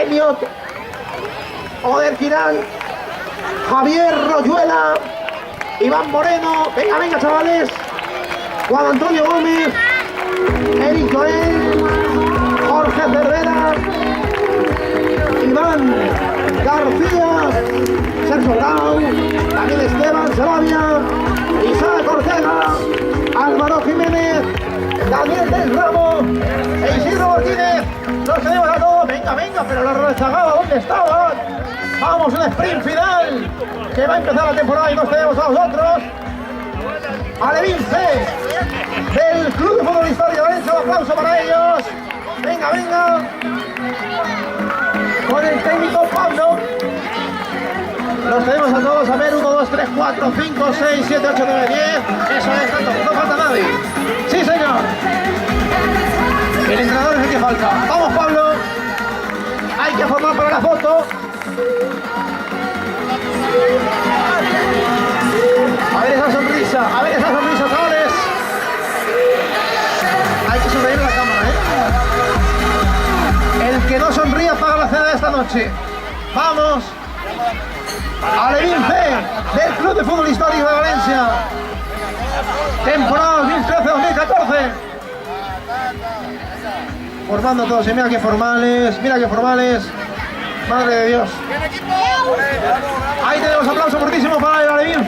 Elliot, Oder Girán, Javier Royuela, Iván Moreno, venga, venga chavales, Juan Antonio Gómez, Eric Joel, Jorge Cervera, Iván García, Sergio Grau, Daniel Esteban Segovia, Isaac Ortega, Álvaro Jiménez, Daniel del Ramo, e Isidro Martínez. Los tenemos a todos. Venga, venga, pero la rezagada, ¿dónde estaban? Vamos, un sprint final que va a empezar la temporada y nos tenemos a nosotros. Alevín C del Club de Fútbol Historia de Valencia, un aplauso para ellos. Venga, venga. Con el técnico Pablo. Los tenemos a todos, a ver, 1, 2, 3, 4, 5, 6, 7, 8, 9, 10. Eso es, tanto, no falta nadie. Sí, señor. El entrenador es el que falta. Vamos, Pablo. Hay que formar para la foto. A ver esa sonrisa, chavales. Hay que sonreír a la cámara, ¿eh? El que no sonría paga la cena de esta noche. Vamos. Alevín C del Club de Fútbol Histórico de Valencia. Temporada 2013-2014. Formando todos, y mira qué formales, madre de Dios. Ahí tenemos aplauso fortísimo para el Alevín.